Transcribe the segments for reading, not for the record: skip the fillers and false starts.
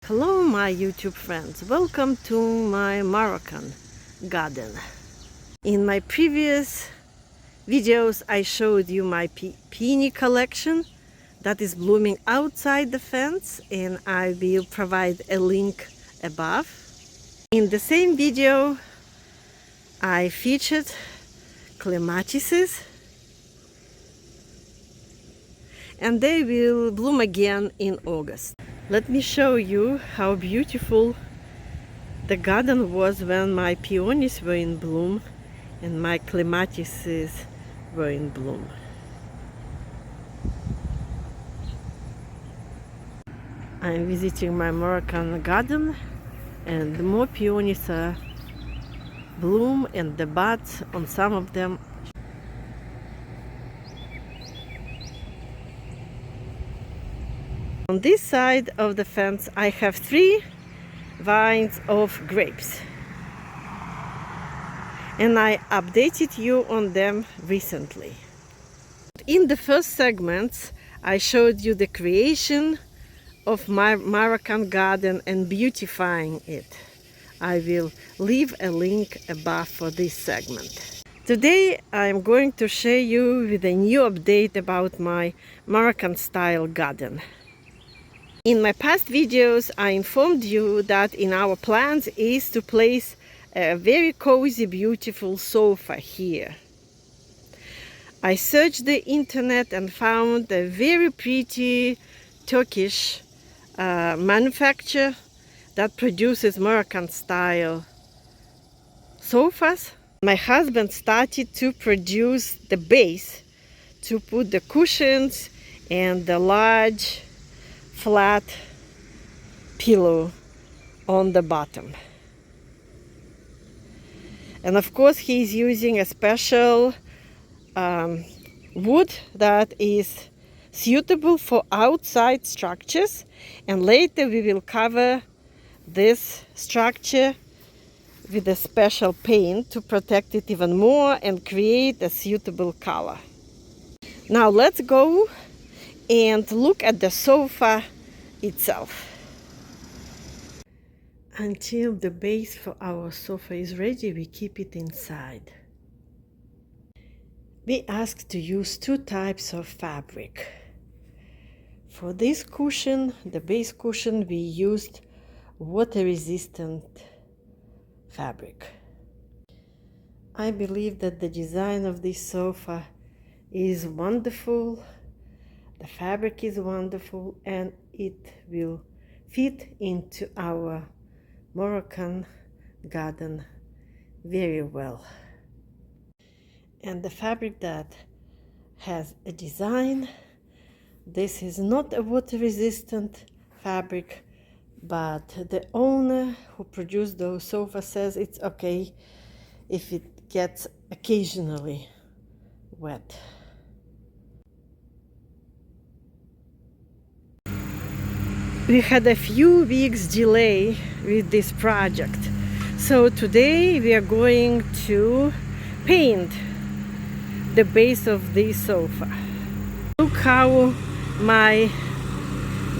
Hello my YouTube friends, welcome to my Moroccan garden. In my previous videos I showed you my peony collection that is blooming outside the fence, and I will provide a link above. In the same video I featured clematises, and they will bloom again in August. Let me show you how beautiful the garden was when my peonies were in bloom and my clematises were in bloom. I'm visiting my Moroccan garden, and the more peonies are bloom and the buds on some of them. On this side of the fence I have 3 vines of grapes, and I updated you on them recently. In the first segments I showed you the creation of my Moroccan garden and beautifying it. I will leave a link above for this segment. Today I am going to share you with a new update about my Moroccan style garden. In my past videos I informed you that in our plans is to place a very cozy, beautiful sofa here. I searched the internet and found a very pretty Turkish manufacturer that produces Moroccan style sofas. My husband started to produce the base to put the cushions and the large flat pillow on the bottom. And of course he's using a special wood that is suitable for outside structures, and later we will cover this structure with a special paint to protect it even more and create a suitable color. Now let's go and look at the sofa itself. Until the base for our sofa is ready, we keep it inside. We asked to use 2 types of fabric. For this cushion, the base cushion, we used water-resistant fabric. I believe that the design of this sofa is wonderful, the fabric is wonderful, and it will fit into our Moroccan garden very well. And the fabric that has a design, this is not a water-resistant fabric, but the owner who produced those sofas says it's okay if it gets occasionally wet. We had a few weeks delay with this project, so today we are going to paint the base of this sofa. Look how my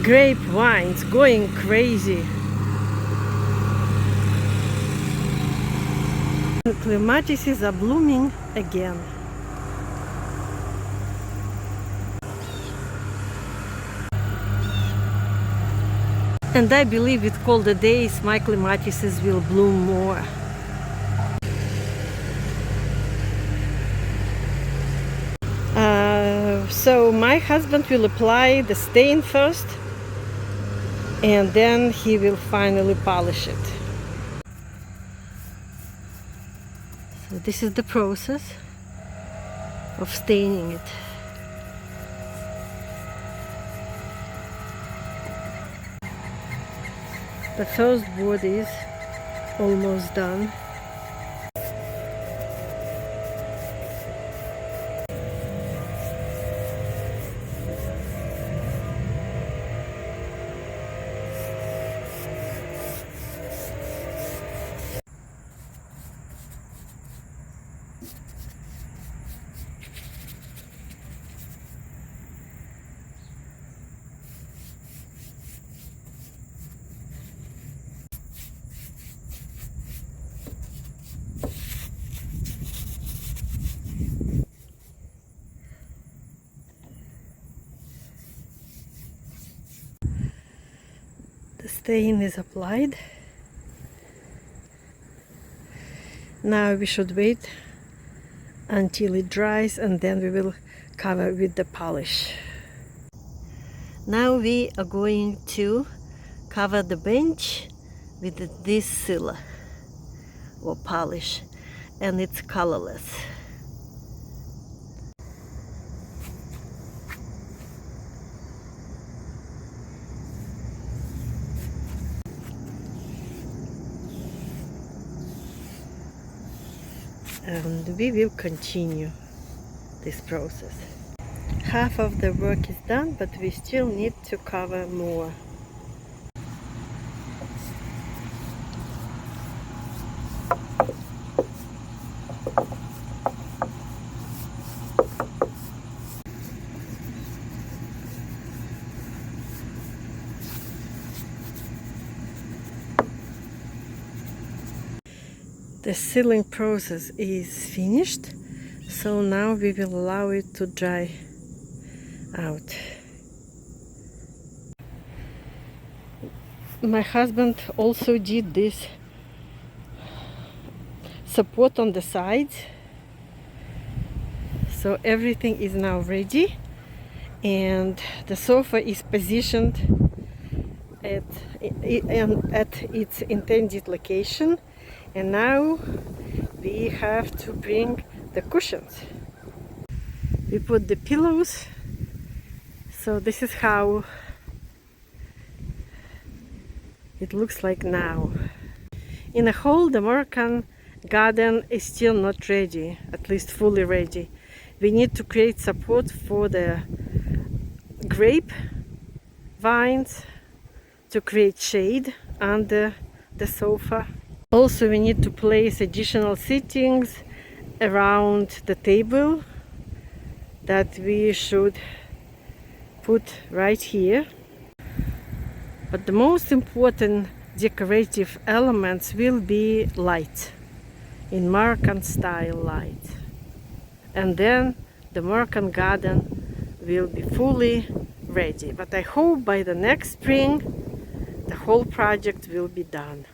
grapevine's going crazy. The clematises are blooming again. And I believe with colder days my clematises will bloom more. So my husband will apply the stain first, and then he will finally polish it. So this is the process of staining it. The first board is almost done. The stain is applied. Now we should wait until it dries and then we will cover with the polish. Now we are going to cover the bench with this seal or polish, and it's colorless. And we will continue this process. Half of the work is done, but we still need to cover more. The sealing process is finished, so now we will allow it to dry out. My husband also did this support on the sides, so everything is now ready, and the sofa is positioned at its intended location. And now we have to bring the cushions. We put the pillows, so this is how it looks like now. In a whole, the Moroccan garden is still not ready, at least fully ready. We need to create support for the grape vines to create shade under the sofa. Also, we need to place additional seatings around the table that we should put right here. But the most important decorative elements will be light, in Moroccan style light. And then the Moroccan garden will be fully ready. But I hope by the next spring the whole project will be done.